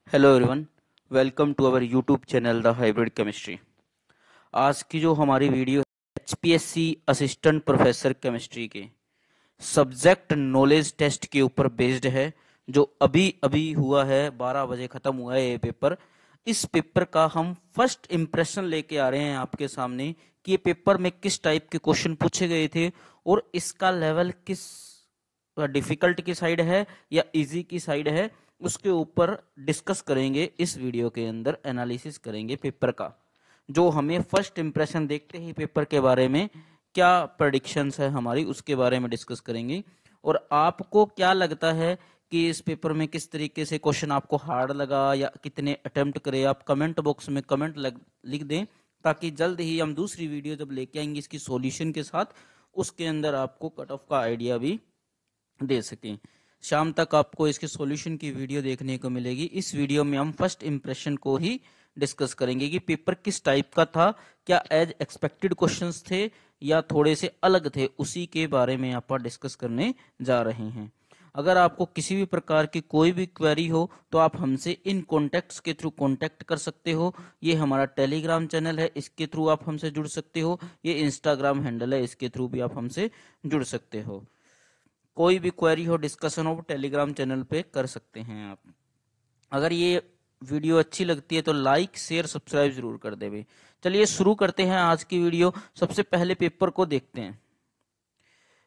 Hello everyone, welcome to our YouTube channel the hybrid chemistry. आज की जो हमारी वीडियो है एचपीएससी असिस्टेंट प्रोफेसर केमिस्ट्री के सब्जेक्ट नॉलेज टेस्ट के ऊपर बेस्ड है, जो अभी अभी हुआ है। 12 बजे ख़त्म हुआ है ये पेपर। इस पेपर का हम फर्स्ट इम्प्रेशन लेके आ रहे हैं आपके सामने कि ये पेपर में किस टाइप के क्वेश्चन पूछे गए थे और इसका लेवल किस डिफिकल्ट की साइड है या इजी की साइड है, उसके ऊपर डिस्कस करेंगे। इस वीडियो के अंदर एनालिसिस करेंगे पेपर का, जो हमें फर्स्ट इंप्रेशन देखते ही पेपर के बारे में क्या प्रेडिक्शंस है हमारी, उसके बारे में डिस्कस करेंगे। और आपको क्या लगता है कि इस पेपर में किस तरीके से क्वेश्चन आपको हार्ड लगा या कितने अटेम्प्ट करे, आप कमेंट बॉक्स में कमेंट लिख दें, ताकि जल्द ही हम दूसरी वीडियो जब लेके आएंगे इसकी सॉल्यूशन के साथ, उसके अंदर आपको कट ऑफ का आइडिया भी दे सकें। शाम तक आपको इसके सॉल्यूशन की वीडियो देखने को मिलेगी। इस वीडियो में हम फर्स्ट इंप्रेशन को ही डिस्कस करेंगे कि पेपर किस टाइप का था, क्या एज एक्सपेक्टेड क्वेश्चंस थे या थोड़े से अलग थे, उसी के बारे में आप डिस्कस करने जा रहे हैं। अगर आपको किसी भी प्रकार की कोई भी क्वेरी हो तो आप हमसे इन कॉन्टैक्ट्स के थ्रू कॉन्टैक्ट कर सकते हो। ये हमारा टेलीग्राम चैनल है, इसके थ्रू आप हमसे जुड़ सकते हो। ये इंस्टाग्राम हैंडल है, इसके थ्रू भी आप हमसे जुड़ सकते हो। कोई भी क्वेरी हो, डिस्कशन हो, टेलीग्राम चैनल पे कर सकते हैं आप। अगर ये वीडियो अच्छी लगती है तो लाइक शेयर सब्सक्राइब जरूर कर देवे। चलिए शुरू करते हैं आज की वीडियो। सबसे पहले पेपर को देखते हैं।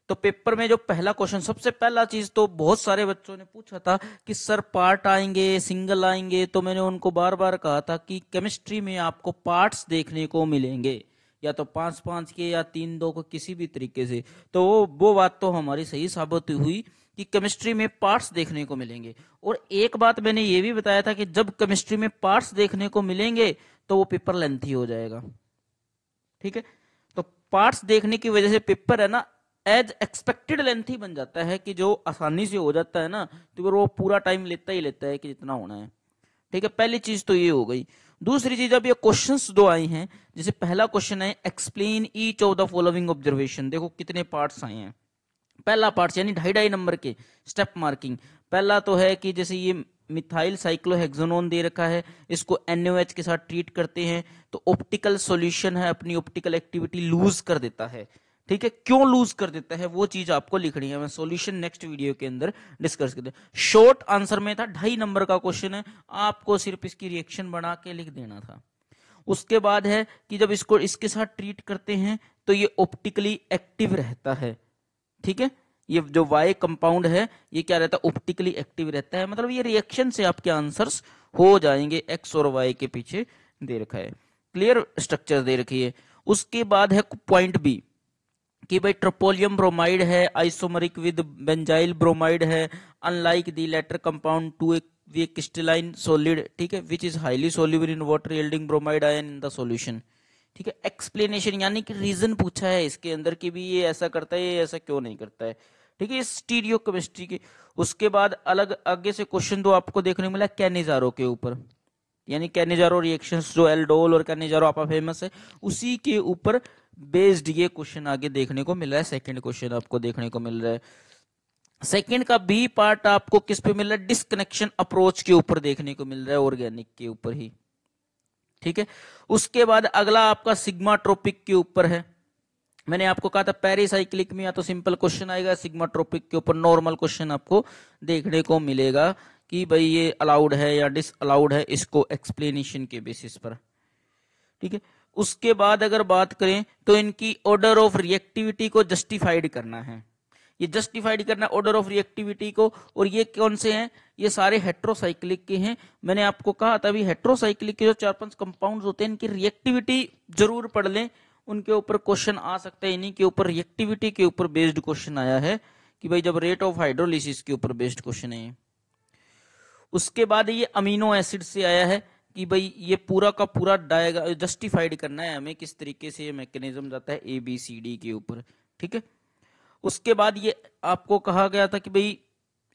तो पेपर में जो पहला क्वेश्चन, सबसे पहला चीज तो बहुत सारे बच्चों ने पूछा था कि सर पार्ट आएंगे सिंगल आएंगे, तो मैंने उनको बार बार कहा था कि केमिस्ट्री में आपको पार्ट्स देखने को मिलेंगे, या तो 5-5 के या 3-2 को, किसी भी तरीके से। तो वो बात तो हमारी सही साबित हुई कि केमिस्ट्री में पार्ट्स देखने को मिलेंगे। और एक बात मैंने ये भी बताया था कि जब केमिस्ट्री में पार्ट्स देखने को मिलेंगे तो वो पेपर लेंथी हो जाएगा। ठीक है, तो पार्ट्स देखने की वजह से पेपर है ना एज एक्सपेक्टेड लेंथी बन जाता है, कि जो आसानी से हो जाता है ना, तो फिर वो पूरा टाइम लेता ही लेता है कि जितना होना है। ठीक है, पहली चीज तो ये हो गई। दूसरी चीज, अब ये क्वेश्चंस दो आए हैं। जैसे पहला क्वेश्चन है explain each of the following observation. देखो कितने पार्ट्स आए हैं। पहला पार्ट यानी 2.5 नंबर के स्टेप मार्किंग। पहला तो है कि जैसे ये मिथाइल साइक्लोहेक्सोनोन दे रखा है, इसको NaOH के साथ ट्रीट करते हैं तो ऑप्टिकल सॉल्यूशन है, अपनी ऑप्टिकल एक्टिविटी लूज कर देता है। ठीक है, क्यों लूज कर देता है वो चीज आपको लिखनी है। मैं सॉल्यूशन नेक्स्ट वीडियो के अंदर डिस्कस करते हैं। शॉर्ट आंसर में था, 2.5 नंबर का क्वेश्चन है, आपको सिर्फ इसकी रिएक्शन बना के लिख देना था। उसके बाद है कि जब इसको इसके साथ ट्रीट करते हैं तो ये ऑप्टिकली एक्टिव रहता है। ठीक है, ये जो वाई कंपाउंड है ये क्या रहता है, ऑप्टिकली एक्टिव रहता है। मतलब ये रिएक्शन से आपके आंसर्स हो जाएंगे। एक्स और वाई के पीछे दे रखा है, क्लियर स्ट्रक्चर दे रखी है। उसके बाद है पॉइंट बी कि भाई ट्रोपोलियम ब्रोमाइड है, आइसोमरिक विद बेंजाइल ब्रोमाइड है, unlike the latter compound to a crystalline solid. ठीक है, which is highly soluble in water yielding bromide ion in the solution. ठीक है, एक्सप्लेनेशन यानी कि रीजन पूछा है इसके अंदर कि भी ये ऐसा करता है, ये ऐसा क्यों नहीं करता है। ठीक है, स्टीरियो केमिस्ट्री की। उसके बाद अलग आगे से क्वेश्चन दो आपको देखने को मिला कैनिजारो के ऊपर, यानी कैनिजारो रिएक्शंस, जो एल्डोल और कैनिजारो आपा फेमस है, उसी के ऊपर बेस्ड ये क्वेश्चन आगे देखने को मिल रहा है। सेकंड क्वेश्चन आपको देखने को मिल रहा है। सेकंड का बी पार्ट आपको किस पे मिल रहा है, डिस्कनेक्शन अप्रोच के ऊपर देखने को मिल रहा है, ऑर्गेनिक के ऊपर ही। ठीक है, उसके बाद अगला आपका सिग्मा ट्रोपिक के ऊपर है। मैंने आपको कहा था पेरिसाइक्लिक में या तो सिंपल क्वेश्चन आएगा, सिग्मा ट्रोपिक के ऊपर नॉर्मल क्वेश्चन आपको देखने को मिलेगा कि भाई ये अलाउड है या डिस अलाउड है, इसको एक्सप्लेनेशन के बेसिस पर। ठीक है, उसके बाद अगर बात करें तो इनकी ऑर्डर ऑफ रिएक्टिविटी को जस्टिफाइड करना है। ये जस्टिफाइड करना ऑर्डर ऑफ रिएक्टिविटी को, और ये कौन से हैं, ये सारे हेट्रोसाइक्लिक के हैं। मैंने आपको कहा था अभी हेट्रोसाइक्लिक के जो 4-5 कंपाउंड्स होते हैं इनकी रिएक्टिविटी जरूर पढ़ लें, उनके ऊपर क्वेश्चन आ सकते हैं। इन्हीं के ऊपर रिएक्टिविटी के ऊपर बेस्ड क्वेश्चन आया है कि भाई जब रेट ऑफ हाइड्रोलिसिस के ऊपर बेस्ड क्वेश्चन है। उसके बाद ये अमीनो एसिड से आया है कि भाई ये पूरा का पूरा जस्टिफाइड करना है हमें किस तरीके से ये मैकेनिज्म जाता है ABCD के ऊपर। ठीक है, उसके बाद ये आपको कहा गया था कि भाई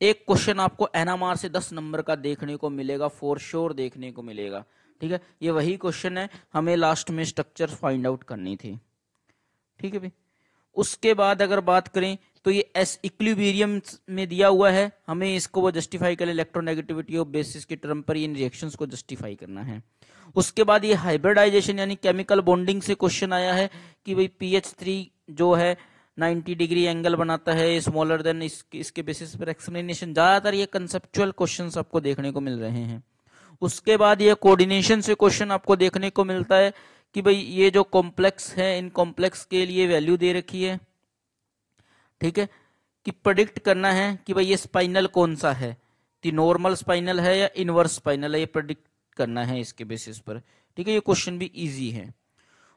एक क्वेश्चन आपको NMR से 10 नंबर का देखने को मिलेगा, फॉर श्योर देखने को मिलेगा। ठीक है, ये वही क्वेश्चन है, हमें लास्ट में स्ट्रक्चर फाइंड आउट करनी थी। ठीक है भाई, उसके बाद अगर बात करें तो ये एस इक्विलिब्रियम में दिया हुआ है, हमें इसको वो जस्टिफाई कर इलेक्ट्रोनेगेटिविटी ऑफ बेसिस के टर्म पर इन रिएक्शंस को जस्टिफाई करना है। उसके बाद ये हाइब्रिडाइजेशन यानी केमिकल बॉन्डिंग से क्वेश्चन आया है कि भाई PH3 जो है 90 डिग्री एंगल बनाता है स्मॉलर देन, इसके बेसिस पर एक्सप्लेनेशन। ज्यादातर ये कंसेप्चुअल क्वेश्चंस आपको देखने को मिल रहे हैं। उसके बाद ये कोऑर्डिनेशन से क्वेश्चन आपको देखने को मिलता है कि भाई ये जो कॉम्प्लेक्स है, इन कॉम्प्लेक्स के लिए वैल्यू दे रखी है, ठीक है, कि प्रेडिक्ट करना है कि भाई ये स्पाइनल कौन सा है, तो नॉर्मल स्पाइनल है या इनवर्स स्पाइनल है, ये प्रेडिक्ट करना है इसके बेसिस पर, ठीक है। ये क्वेश्चन भी इजी है।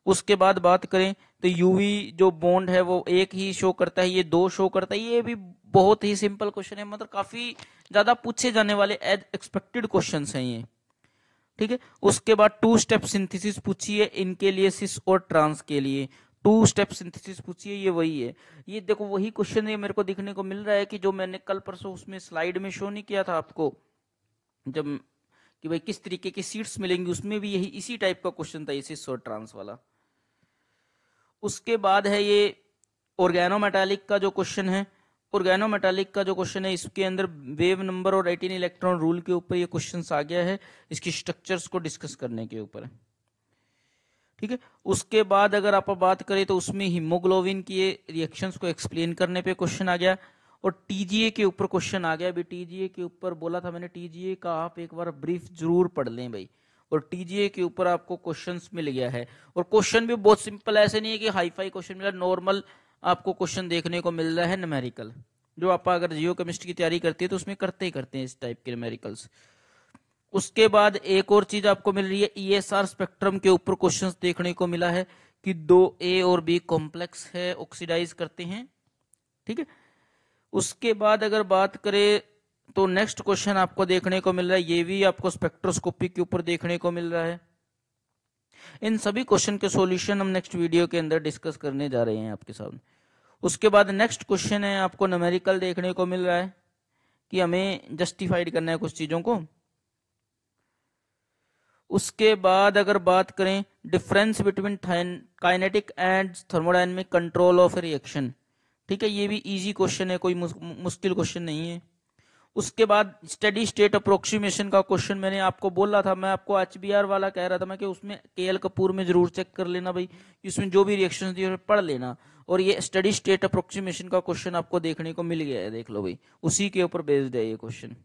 उसके बाद बात करें तो यूवी जो बॉन्ड है वो एक ही शो करता है, ये दो शो करता है। ये भी बहुत ही सिंपल क्वेश्चन है, मतलब काफी ज्यादा पूछे जाने वाले एज एक्सपेक्टेड क्वेश्चंस हैं ये, ठीक है। उसके बाद 2 स्टेप सिंथेसिस पूछी है इनके लिए, सिस और ट्रांस के लिए 2 स्टेप सिंथेसिस पूछी है, ये वही है। ये देखो वही क्वेश्चन है मेरे को देखने को मिल रहा है कि जो मैंने कल परसों उसमें स्लाइड में शो नहीं किया था आपको, जब कि भाई किस तरीके की सीट्स मिलेंगी, उसमें भी यही इसी टाइप का क्वेश्चन था, ये सिस और ट्रांस वाला। उसके बाद है ये ऑर्गेनोमेटालिक का जो क्वेश्चन है, ऑर्गेनोमेटालिक का जो क्वेश्चन है इसके अंदर वेव नंबर और 18 इलेक्ट्रॉन रूल के ऊपर ये क्वेश्चंस आ गया है, इसकी स्ट्रक्चर्स को डिस्कस करने के ऊपर, ठीक है। उसके बाद अगर आप बात करें तो उसमें हीमोग्लोबिन की रिएक्शंस को एक्सप्लेन करने पे क्वेश्चन आ गया, और टीजीए के ऊपर क्वेश्चन आ गया। अभी टीजीए के ऊपर बोला था मैंने, टीजीए का आप एक बार ब्रीफ जरूर पढ़ लें भाई, और टीजीए के ऊपर आपको क्वेश्चंस मिल गया है, और क्वेश्चन भी बहुत सिंपल, ऐसे नहीं है कि हाई फाई क्वेश्चन मिला, नॉर्मल आपको क्वेश्चन देखने को मिल रहा है न्यूमेरिकल, जो आप अगर जियो केमिस्ट्री की तैयारी करती है तो उसमें करते ही करते हैं इस टाइप के न्यूमेरिकल्स। उसके बाद एक और चीज आपको मिल रही है, ESR स्पेक्ट्रम के ऊपर क्वेश्चंस देखने को मिला है कि 2A और B कॉम्प्लेक्स है, ऑक्सीडाइज करते हैं, ठीक है। उसके बाद अगर बात करें तो नेक्स्ट क्वेश्चन आपको देखने को मिल रहा है, ये भी आपको स्पेक्ट्रोस्कोपी के ऊपर देखने को मिल रहा है। इन सभी क्वेश्चन के सॉल्यूशन हम नेक्स्ट वीडियो के अंदर डिस्कस करने जा रहे हैं आपके सामने। उसके बाद नेक्स्ट क्वेश्चन है, आपको न्यूमेरिकल देखने को मिल रहा है कि हमें जस्टिफाइड करना है कुछ चीजों को। उसके बाद अगर बात करें difference between kinetic and thermodynamic control of reaction, ठीक है, ये भी इजी क्वेश्चन है, कोई मुश्किल क्वेश्चन नहीं है। उसके बाद स्टेडी स्टेट अप्रोक्सीमेशन का क्वेश्चन मैंने आपको बोला था, मैं आपको HBR वाला कह रहा था मैं कि उसमें KL कपूर में जरूर चेक कर लेना भाई, उसमें जो भी रिएक्शन दिए पढ़ लेना। और ये स्टेडी स्टेट अप्रोक्सीमेशन का क्वेश्चन आपको देखने को मिल गया है, देख लो भाई, उसी के ऊपर बेस्ड है ये क्वेश्चन।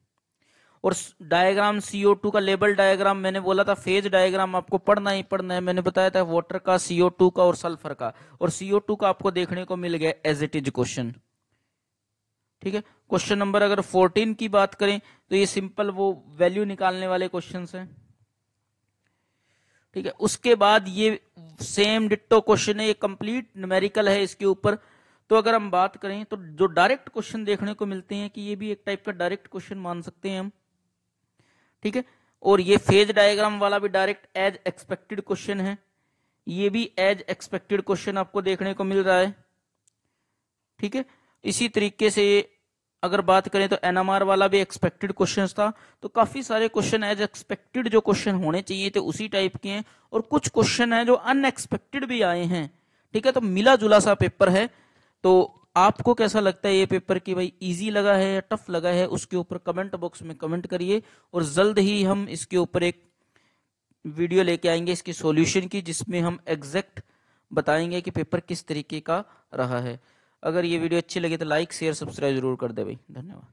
और डायग्राम CO2 का लेबल डायग्राम, मैंने बोला था फेज डायग्राम आपको पढ़ना ही पढ़ना है, मैंने बताया था वाटर का, CO2 का और सल्फर का, और CO2 का आपको देखने को मिल गया एज इट इज क्वेश्चन, ठीक है। क्वेश्चन नंबर अगर 14 की बात करें तो ये सिंपल वो वैल्यू निकालने वाले क्वेश्चन हैं, ठीक है। उसके बाद ये सेम डिट्टो क्वेश्चन है, ये कंप्लीट न्यूमेरिकल है इसके ऊपर। तो अगर हम बात करें तो जो डायरेक्ट क्वेश्चन देखने को मिलते हैं कि ये भी एक टाइप का डायरेक्ट क्वेश्चन मान सकते हैं हम, ठीक है। और ये फेज डायग्राम वाला भी डायरेक्ट एज एक्सपेक्टेड क्वेश्चन है, ये भी एज एक्सपेक्टेड क्वेश्चन आपको देखने को मिल रहा है, ठीक है। इसी तरीके से अगर बात करें तो NMR वाला भी एक्सपेक्टेड क्वेश्चन था। तो काफी सारे क्वेश्चन एज एक्सपेक्टेड जो क्वेश्चन होने चाहिए थे उसी टाइप के हैं, और कुछ क्वेश्चन है जो अनएक्सपेक्टेड भी आए हैं, ठीक है। तो मिला जुला सा पेपर है। तो आपको कैसा लगता है ये पेपर कि भाई इजी लगा है या टफ लगा है, उसके ऊपर कमेंट बॉक्स में कमेंट करिए, और जल्द ही हम इसके ऊपर एक वीडियो लेके आएंगे इसकी सॉल्यूशन की, जिसमें हम एग्जैक्ट बताएंगे कि पेपर किस तरीके का रहा है। अगर ये वीडियो अच्छी लगे तो लाइक शेयर सब्सक्राइब जरूर कर दे भाई, धन्यवाद।